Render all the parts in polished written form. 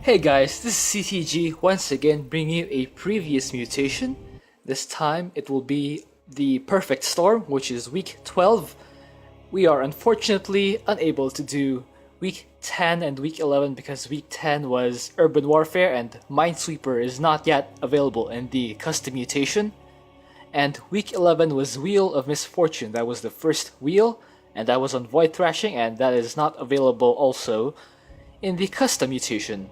Hey guys, this is CTG once again bringing you a previous mutation. This time it will be the Perfect Storm, which is week 12. We are unfortunately unable to do week 10 and week 11 because week 10 was Urban Warfare and Minesweeper is not yet available in the custom mutation. And week 11 was Wheel of Misfortune, that was the first wheel, and that was on Void Thrashing, and that is not available also in the custom mutation.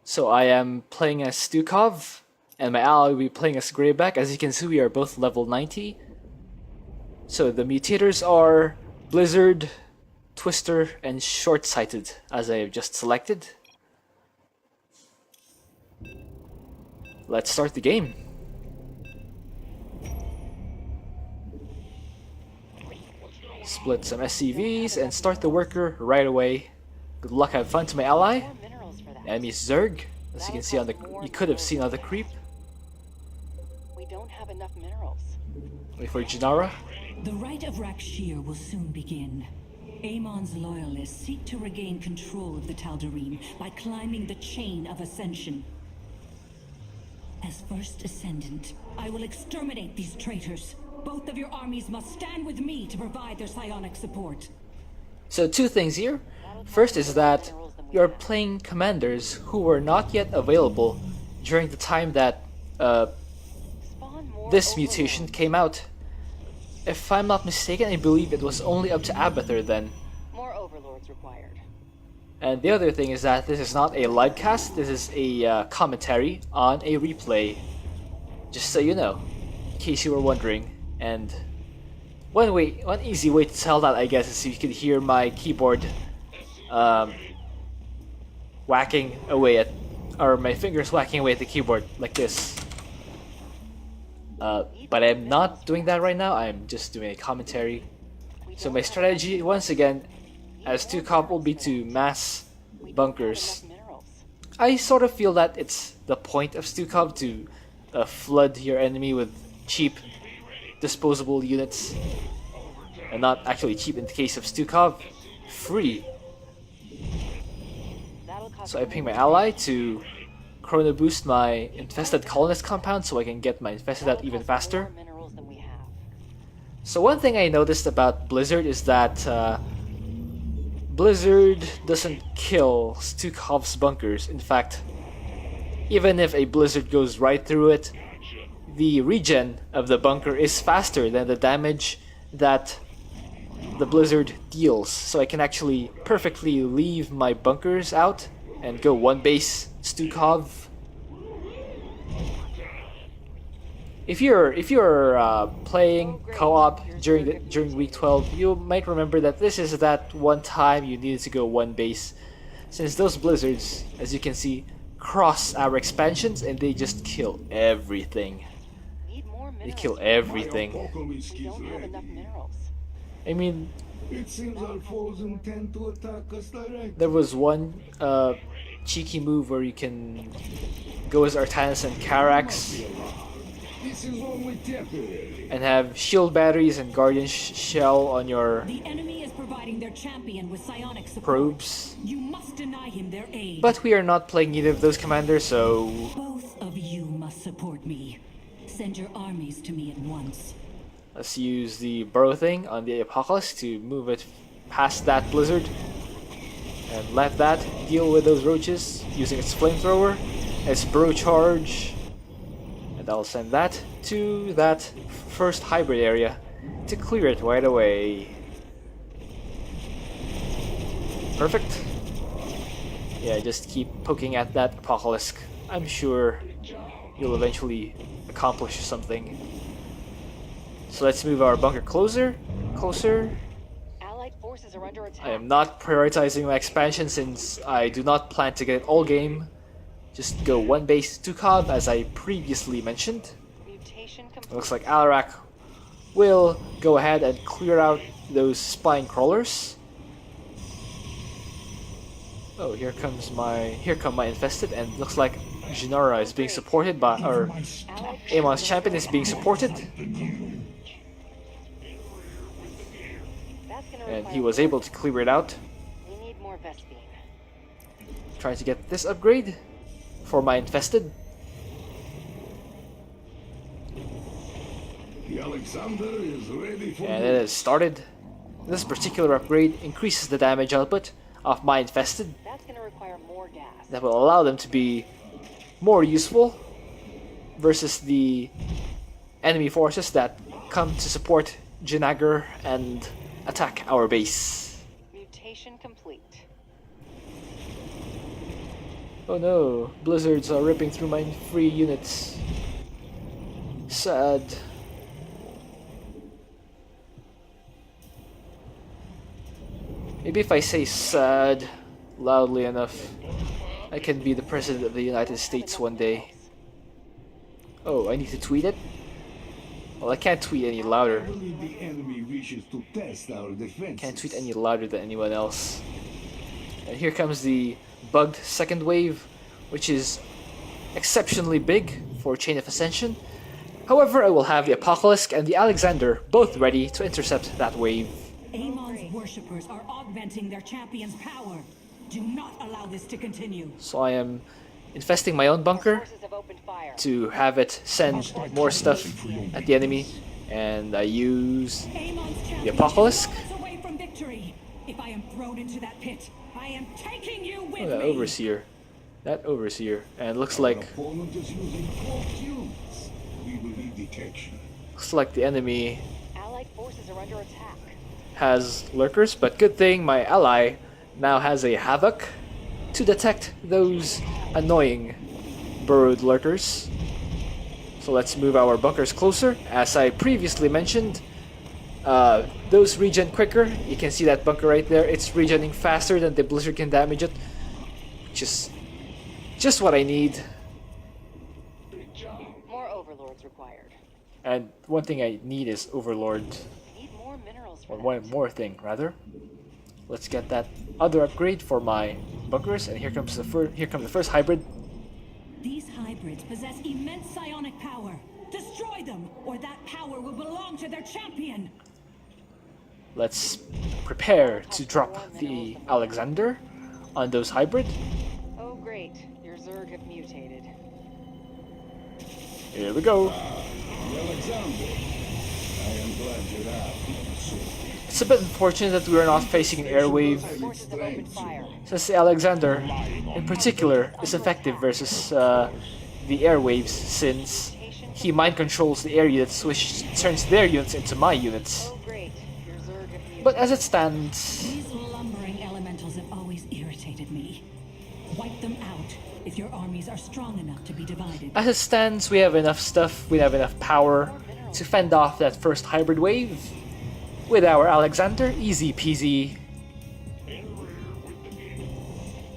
So I am playing as Stukov, and my ally will be playing as Grayback. As you can see, we are both level 90. So the mutators are Blizzard, Twister, and Shortsighted, as I have just selected. Let's start the game. Split some SCVs and start the worker right away. Good luck, have fun to my ally. Enemy is Zerg, as you can see on the you could have seen on the creep. We don't have enough minerals. Wait for Janara. The Rite of Rakshir will soon begin. Amon's loyalists seek to regain control of the Tal'Darim by climbing the chain of ascension. As first ascendant, I will exterminate these traitors. Both of your armies must stand with me to provide their psionic support. So two things here. First is that you're playing commanders who were not yet available during the time that this mutation came out. If I'm not mistaken, I believe it was only up to Abathur then. More overlords required. And the other thing is that this is not a live cast, this is a commentary on a replay. Just so you know, in case you were wondering. And one easy way to tell that, I guess, is you could hear my keyboard whacking away at, or my fingers whacking away at the keyboard like this. But I'm not doing that right now, I'm just doing a commentary. So my strategy, once again, as Stukov, will be to mass bunkers. I sort of feel that it's the point of Stukov to flood your enemy with cheap disposable units. And not actually cheap in the case of Stukov, free. So I ping my ally to chrono boost my infested colonist compound so I can get my infested out even faster. So one thing I noticed about Blizzard is that Blizzard doesn't kill Stukov's bunkers. In fact, even if a blizzard goes right through it, the regen of the bunker is faster than the damage that the blizzard deals. So I can actually perfectly leave my bunkers out and go one base Stukov. If you're playing co-op during week 12, you might remember that this is that one time you needed to go one base, since those blizzards, as you can see, cross our expansions and they just kill everything. They kill everything. We don't have enough minerals. I mean, It seems our foes intend to attack us directly. there was one cheeky move where you can go as Artanis and Carax This is only temporary. and have shield batteries and guardian shell on your The enemy is providing their champion with psionic support. probes. You must deny him their aid. But we are not playing either of those commanders, so Both of you must support me. Send your armies to me at once. let's use the burrow thing on the Apocalypse to move it past that blizzard. And let that deal with those roaches using its flamethrower, its burrow charge. And I'll send that to that first hybrid area to clear it right away. Perfect. Yeah, just keep poking at that Apocalypse. I'm sure you'll eventually accomplish something. So let's move our bunker closer. Allied forces are under attack. I am not prioritizing my expansion since I do not plan to get it all game. Just go one base Stukov as I previously mentioned. Mutation It complete. looks like Alarak will go ahead and clear out those spine crawlers. Oh, here come my infested, and looks like Jinara is being supported by, or Amon's champion is being supported. That's gonna And require he was able to clear it out. We need more Vespine. Trying to get this upgrade for my infested. The Alexander is ready for And it has started. This particular upgrade increases the damage output of my infested. That's gonna require more gas. That will allow them to be more useful versus the enemy forces that come to support Jinagar and attack our base. Mutation complete. Oh no, blizzards are ripping through my free units. Sad. Maybe if I say sad loudly enough, I can be the President of the United States one day. Oh, I need to tweet it? Well, I can't tweet any I louder. believe the enemy wishes to test our defenses. Can't tweet any louder than anyone else. And here comes the bugged second wave, which is exceptionally big for Chain of Ascension. However, I will have the Apocalypse and the Alexander both ready to intercept that wave. Amon's worshippers are augmenting their champion's power. Do not allow this to continue. So I am infesting my own bunker Forces have opened fire. to have it send more stuff at the enemy, and I use Amon's the champion Apocalypse. is moments away from victory. If I am thrown into that pit, I am taking you with Oh, that me. Overseer. That Overseer. And it looks like Opponent is using 4 units. We will need detection. the enemy Allied forces are under attack. has lurkers, but good thing my ally now has a Havoc to detect those annoying burrowed lurkers. So let's move our bunkers closer. As I previously mentioned, those regen quicker. You can see that bunker right there. It's regenning faster than the blizzard can damage it. Just what I need. More overlords required. And one thing I need is Overlord. Need more minerals for Or that. one more thing, rather. Let's get that other upgrade for my bunkers, and here comes the first hybrid. These hybrids possess immense psionic power. Destroy them, or that power will belong to their champion. Let's prepare to drop the Alexander on those hybrid. Oh great, your Zerg have mutated. Here we go. The Alexander. I am glad you're out. So, It's a bit unfortunate that we are not facing an air wave, Forces have opened fire. since the Alexander, in particular, is effective versus the air waves, since he mind controls the air units, which turns their units into my units. Oh great, your Zerg have mutated. But as it stands, These lumbering elementals have always irritated me. Wipe them out if your armies are strong enough to be divided. As it stands, we have enough stuff, we have enough power to fend off that first hybrid wave. With our Alexander, easy peasy.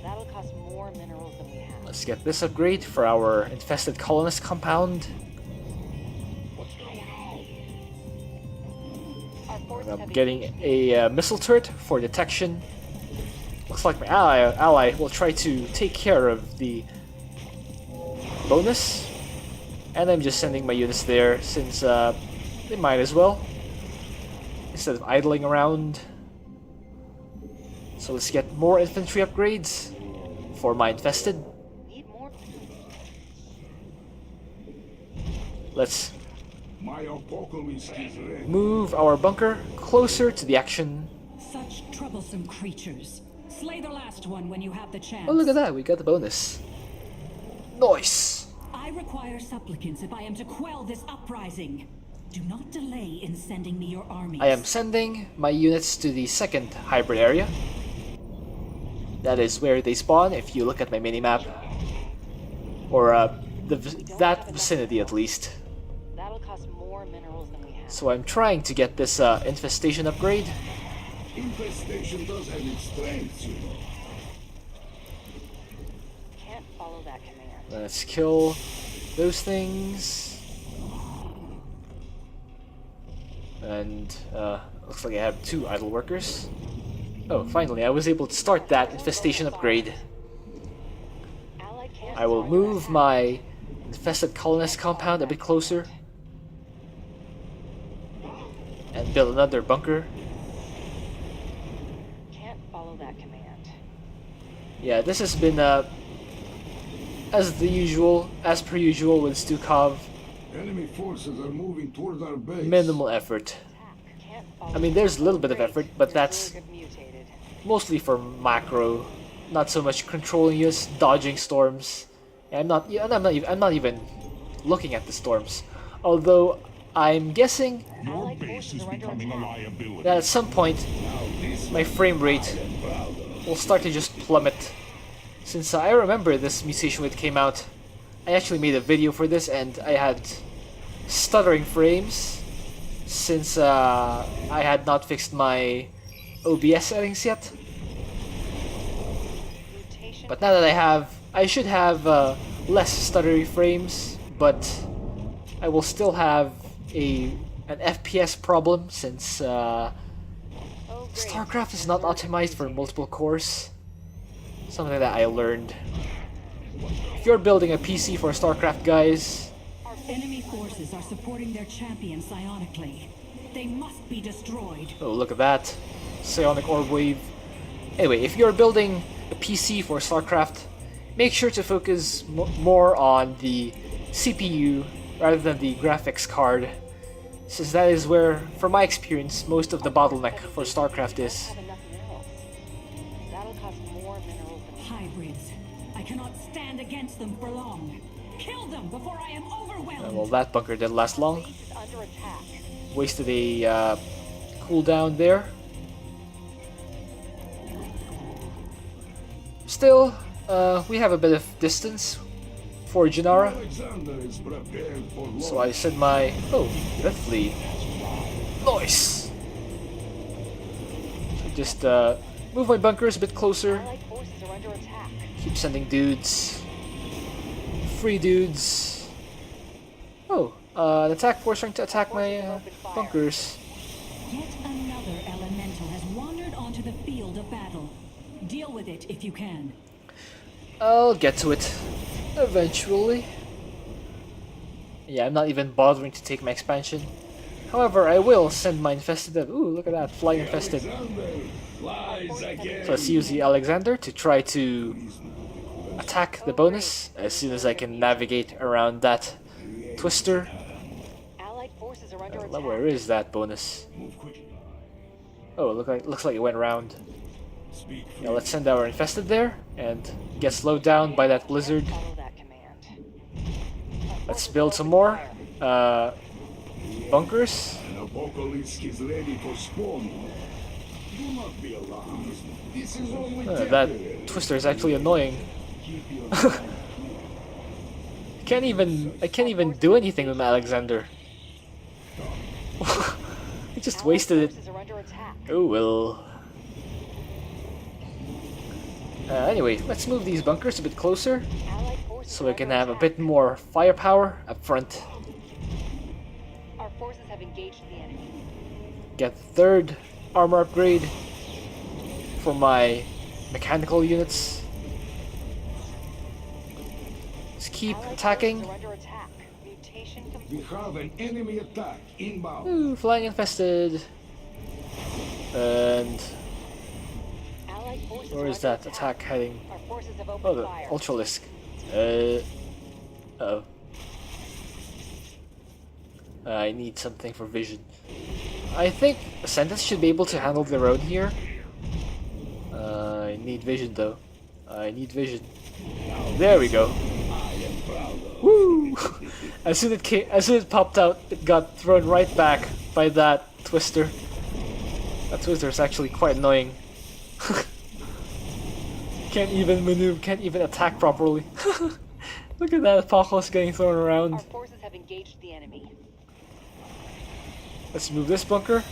That'll cost more minerals than we have. Let's get this upgrade for our infested colonist compound. Our forces I'm have getting engaged a missile turret for detection. Looks like my ally will try to take care of the bonus. And I'm just sending my units there since they might as well. Instead of idling around. So let's get more infantry upgrades for my infested. Need more. Let's my apocalypse is ready. move our bunker closer to the action. Such troublesome creatures. Slay the last one when you have the chance. Oh, look at that, we got the bonus. Nice! I require supplicants if I am to quell this uprising. Do not delay in sending me your armies. I am sending my units to the second hybrid area. That is where they spawn if you look at my minimap. Or that vicinity at least. That'll cost more minerals than we have. So I'm trying to get this infestation upgrade. Infestation does have its strengths, you know. Can't follow that command. Let's kill those things. And looks like I have 2 idle workers. Oh, finally, I was able to start that infestation upgrade. Allied can't I will start move that. my infested colonist compound a bit closer. And build another bunker. Can't follow that command. Yeah, this has been as per usual with Stukov, Enemy forces are moving toward our base. minimal effort. Can't follow I mean, there's a little bit of Great. effort, but You're that's really good mutated. mostly for macro, not so much controlling us, dodging storms. And I'm not even looking at the storms. Although I'm guessing Your Allied base forces is are under becoming a attack. liability. that at some point my frame rate will start to just plummet. Since I remember this mutation when it came out, I actually made a video for this and I had stuttering frames since I had not fixed my OBS settings yet. Mutation. But now that I have, I should have less stuttery frames, but I will still have an FPS problem since Oh, great. Starcraft is not optimized for multiple cores. Something that I learned. If you're building a PC for Starcraft, guys, Enemy forces are supporting their champion psionically. They must be destroyed. oh look at that, psionic orb wave. Anyway, if you're building a PC for Starcraft, make sure to focus more on the CPU rather than the graphics card, since that is where, from my experience, most of the bottleneck for Starcraft is. Have enough minerals. That'll cost more minerals than we have. Hybrids. I cannot stand against them for long. Kill them before I am overwhelmed. Well, that bunker didn't last long. Base is under attack. Wasted a cooldown there. Still, we have a bit of distance for Janara, Alexander is prepared for launch. so I send my Death Lead. Nice. So just move my bunkers a bit closer. Allied forces are under attack. Keep sending dudes. Free dudes. Oh, an attack force trying to attack my bunkers. Yet another elemental has wandered onto the field of battle. Deal with it if you can. I'll get to it eventually. Yeah, I'm not even bothering to take my expansion. However, I will send my infested. Ooh, look at that, flying infested. Alexander flies again. So let's use the Alexander to try to attack the bonus as soon as I can navigate around that twister. Allied forces are under attack. Where is that bonus? Move quickly. Oh, looks like it went around. Speak Yeah, let's send our infested there and get slowed down by that blizzard. Follow that command. Let's build some more bunkers. An apocalypse is ready for spawn. Do not be alarmed. This is only That temporary. twister is actually annoying. Keep your I can't even do anything with my Alexander. I just Allied wasted it. forces are under attack. Oh well. Anyway, let's move these bunkers a bit closer Allied forces so are we can under have a attack. bit more firepower up front. Our forces have engaged the enemy. Get third armor upgrade for my mechanical units. Just keep Allied attacking. forces are under attack. Mutation We complete. have an enemy attack inbound. Ooh, flying infested. And Allied forces where are is under that attack heading? Our forces have opened Oh, the fire. Ultralisk. Uh-oh. I need something for vision. I think Ascendants should be able to handle their own here. I need vision though. I need vision. There we go. Woo! As soon as it popped out, it got thrown right back by that twister. That twister is actually quite annoying. Can't even maneuver, can't even attack properly. Look at that apocalypse getting thrown Our around. forces have engaged the enemy. Let's move this bunker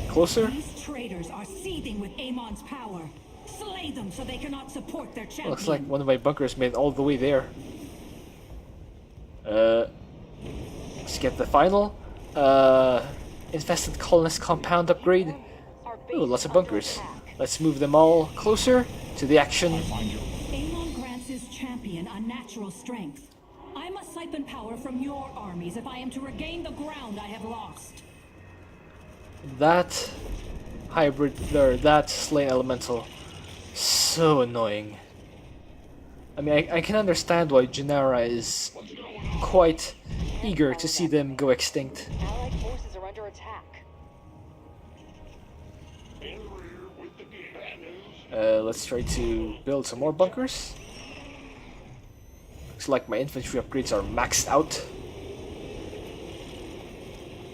closer. These traitors are seething with Amon's power. Slay them so they cannot support their champion. Looks like one of my bunkers made it all the way there. Let's get the final infested colonist compound upgrade. Our base Ooh, lots is of under bunkers. attack. Let's move them all closer to the action. Amon grants his champion unnatural strength. I must siphon power from your armies if I am to regain the ground I have lost. That hybrid, or that slain elemental, so annoying. I mean, I can understand why Genara is quite eager to see them go extinct. Allied forces are under attack. Let's try to build some more bunkers. Looks like my infantry upgrades are maxed out.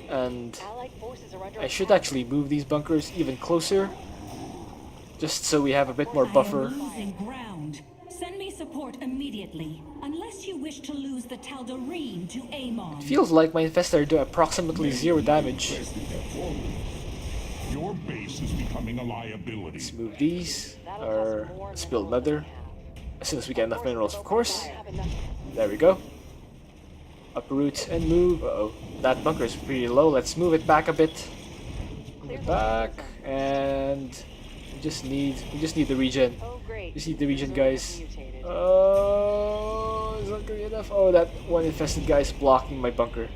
And Allied forces are under I should attack. actually move these bunkers even closer, just so we have a bit more I am buffer. losing ground. Send me support immediately, unless you wish to lose the Tal'Darim to Amon. Feels like my infestors do approximately 0 damage. Your base is becoming a liability. Let's move these, That'll or cost more let's build minerals than leather. we have. As soon as we get enough minerals, of course. I have enough. There we go. Uproot and move. Uh-oh, that bunker is pretty low. Let's move it back a bit. Move it back, and we just need the regen. Oh great. Just need the regen, Reserve guys. mutated. Oh, is that good enough? Oh, that one infested guy is blocking my bunker.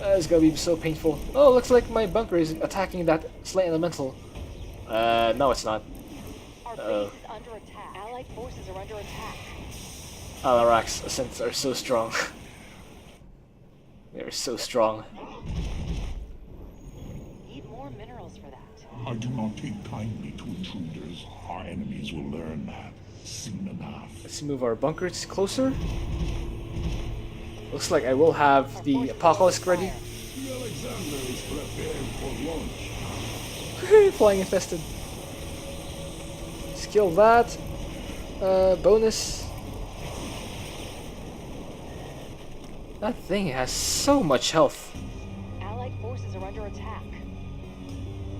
It's gonna be so painful. Oh, looks like my bunker is attacking that slight elemental. No, it's not. Our base Uh-oh. is under attack. Allied forces are under attack. Alarak's ascents are so strong. They're so strong. Need more minerals for that. I do not take kindly to intruders. Our enemies will learn that soon enough. Let's move our bunkers closer. Looks like I will have the Apocalypse ready. The Alexander is prepared for launch. Flying infested. Skill that. Bonus. That thing has so much health. Allied forces are under attack.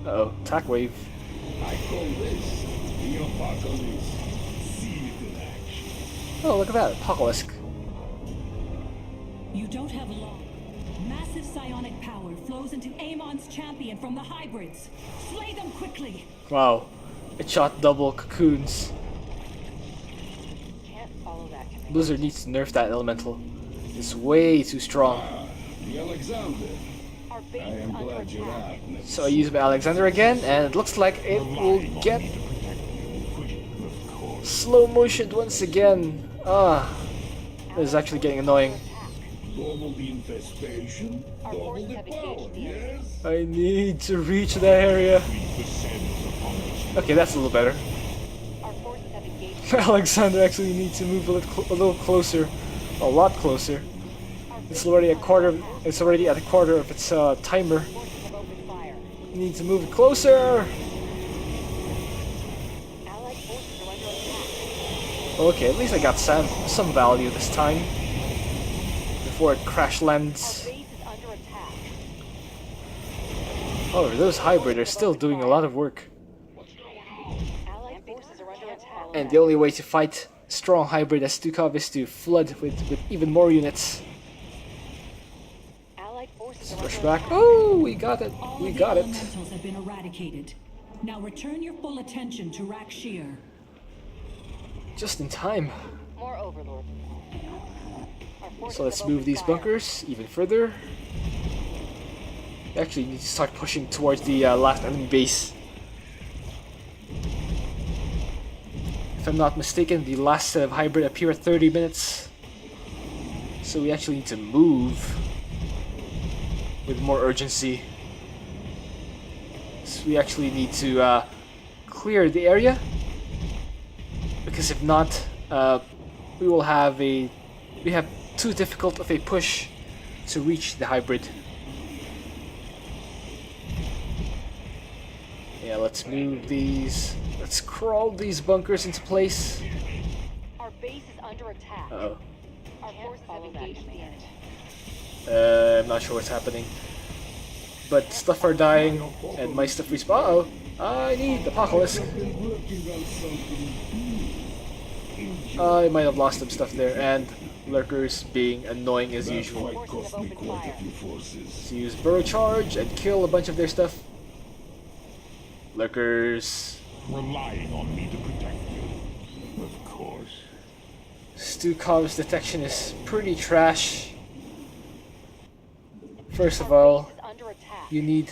Uh-oh, attack wave. I call this the Apocalypse. See it in action. Oh, look at that, Apocalypse. You don't have long. Massive psionic power flows into Amon's champion from the hybrids. Slay them quickly. Wow, it shot double cocoons. Can't follow that command. Blizzard needs to nerf that elemental. It's way too strong. The Alexander. Our I base is am under glad you're attack. out next. So I use my Alexander again, and it looks like it will Relying on get me to protect you. Of course. slow motioned once again. This is actually getting annoying. Double the infestation, Our double forces the have power, engaged the yes? I need to reach that area. Fleet descends upon us. Okay, that's a little better. Our forces have engaged. Alexander actually needs to move a little closer, a lot closer. It's already It's already at a quarter of its timer. Forces have opened fire. You need to move it closer. Allied forces are under attack. Okay, at least I got some value this time before it crash Our lands. base is under attack. Oh, those hybrid are still doing a lot of work. Allied forces are under attack. And the only way to fight strong hybrid as Stukov is to flood with even more units. Allied forces are Push under back. attack. Oh, we got it. All We of the got it. elementals have been eradicated. Now return your full attention to Rakshir. Just in time. More overlord. Our forces So let's have move opened these fire. bunkers even further. We actually need to start pushing towards the last enemy base. If I'm not mistaken, the last set of hybrid appear at 30 minutes. So we actually need to move with more urgency. So we actually need to clear the area. Because if not, we have too difficult of a push to reach the hybrid. Yeah, let's move these. Let's crawl these bunkers into place. Our base is under attack. Uh-oh. Our forces have engaged the enemy. I'm not sure what's happening. But stuff are dying, and my stuff respawn. Uh-oh. I need Apocalypse. Been working on something. I might have lost some stuff there, and lurkers being annoying as That usual. fight cost me quite a few forces. So use Burrow Charge and kill a bunch of their stuff. Lurkers. Relying on me to protect you. Of course. Stukov's detection is pretty trash. First of all, Base is under attack. you need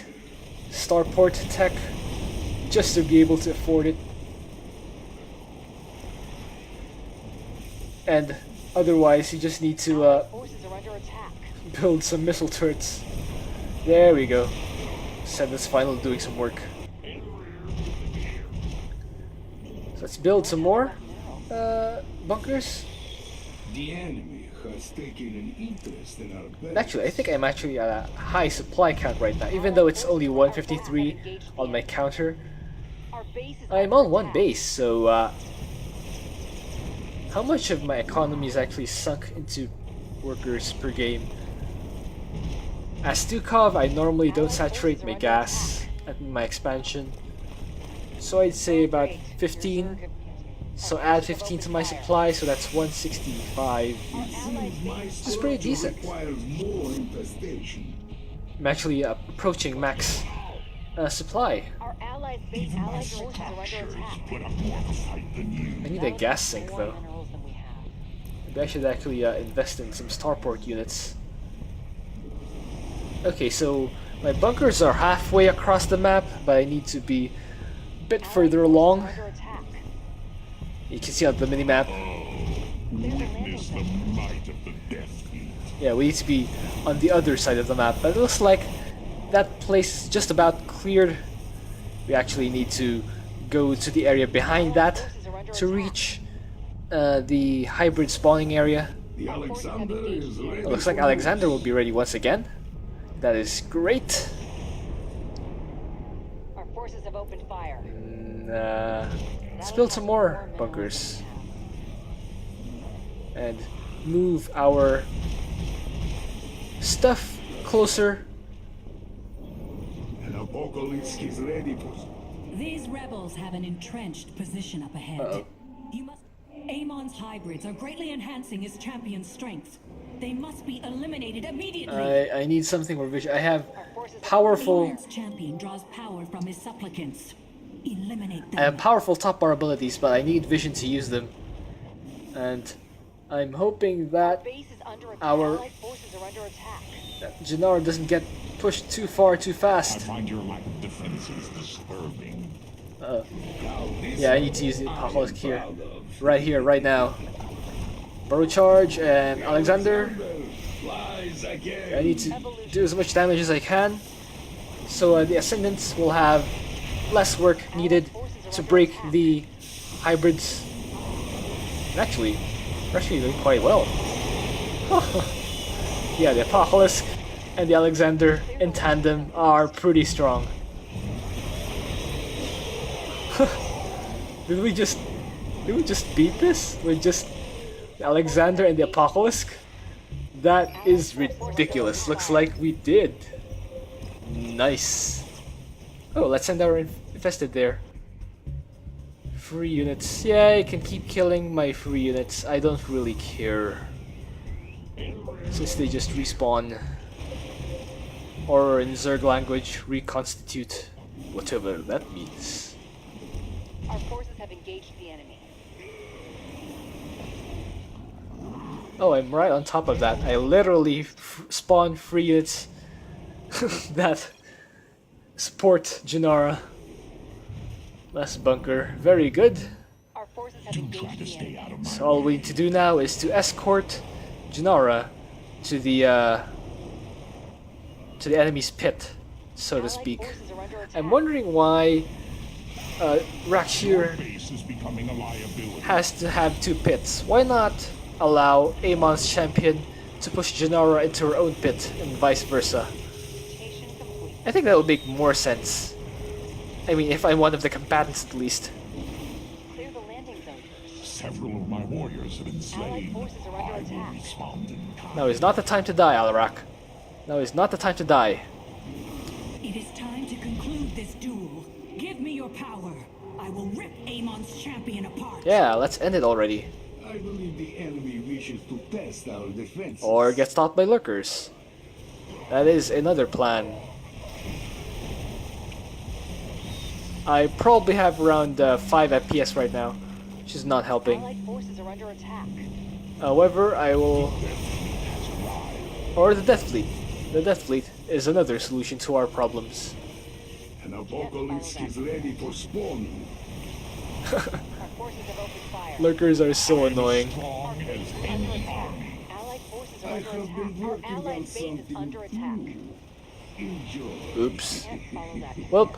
starport tech just to be able to afford it. And otherwise, you just need to Forces are under attack. build some missile turrets. There we go. Seven's finally doing some work. So let's build some more bunkers. The enemy has taken an interest in our base. Actually, I think I'm actually at a high supply count right now. Even though it's only 153 on my counter, Our base is I'm under on one attack. base, so how much of my economy is actually sunk into workers per game? As Stukov, I normally don't saturate my gas at my expansion, so I'd say about 15. So add 15 to my supply, so that's 165. This is pretty decent. Requires more infestation. I'm actually approaching max supply. Our allies' Even my forces are under structures attack. put up more of a fight than you. I need a gas sink More though. minerals than we have. Maybe I should actually invest in some starport units. Okay, so my bunkers are halfway across the map, but I need to be a bit further along. Under attack. You can see on the minimap. Witness the might of the Death Fleet. Yeah, we need to be on the other side of the map, but it looks like that place is just about cleared. We actually need to go to the area behind that to reach the hybrid spawning area. The Alexander is ready. It looks like Alexander will be ready once again. That is great. Our forces have opened fire. Let's build some more bunkers and move our stuff closer. An apocalypse is ready for. These rebels have an entrenched position up ahead. Uh-oh. You must. Amon's hybrids are greatly enhancing his champion's strength. They must be eliminated immediately. I need something more vision. I have Our forces powerful. Amon's champion draws power from his supplicants. Eliminate them. I have powerful top bar abilities, but I need vision to use them. And I'm hoping that base is under attack. Our- Allied forces are under attack. Janara doesn't get pushed too far too I fast. find your lack of defenses disturbing. Yeah, I need to use the Apocalypse here. Right here, right now. Burrow charge and Alexander. Flies again. I need to do as much damage as I can. So the Ascendants will have less work needed to break the hybrids. And actually, they're actually doing quite well. Yeah, the Apocalypse and the Alexander in tandem are pretty strong. Did we just beat this with just the Alexander and the Apocalypse? That is ridiculous. Looks like we did. Nice. Oh, let's send our infested there. Free units. Yeah, I can keep killing my free units. I don't really care. Since they just respawn. Or in Zerg language, reconstitute. Whatever that means. Our forces have engaged the enemy. Oh, I'm right on top of that. I literally spawn free units that support Janara. Last bunker. Very good. Our forces have Do try engaged to the stay enemy. out of my So all we need to do now is to escort Janara to the enemy's pit, so to Allied speak. forces are under attack. I'm wondering why Rakshir base is becoming a liability. has to have two pits. Why not allow Amon's champion to push Janara into her own pit and vice versa? Mutation complete. I think that would make more sense. I mean, if I'm one of the combatants at least. Clear the landing zone. Several of my warriors have been slain. forces are under I will attack. respond in time. Now is not the time to die, Alarak. Now is not the time to die. It is time to conclude this duel. Give me your power. I will rip Amon's champion apart. Yeah, let's end it already. I believe the enemy wishes to test our defenses. Or get stopped by lurkers. That is another plan. I probably have around 5 FPS right now, which is not helping. Allied forces are under attack. However, I will... Or the Death Fleet. The Death Fleet is another solution to our problems. An apocalypse is ready for spawning. Our forces have opened fire. Lurkers are so annoying. Strong as attack. Our allied base is under attack. Oops. Can't follow that. Well,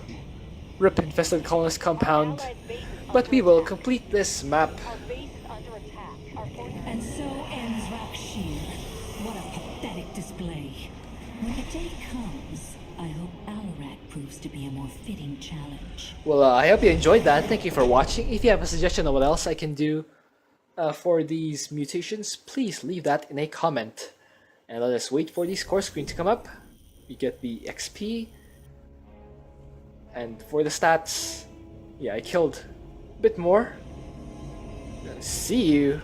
rip infested colonist compound. Allied base is But under we will attack. complete this map. Our base is under attack. Our forces And so ends Rakshir. What a pathetic display. When the day comes, I hope Alarak proves to be a more fitting challenge. Well, I hope you enjoyed that. Thank you for watching. If you have a suggestion of what else I can do for these mutations, please leave that in a comment. And let us wait for the score screen to come up. We get the XP. And for the stats, yeah, I killed a bit more. See you.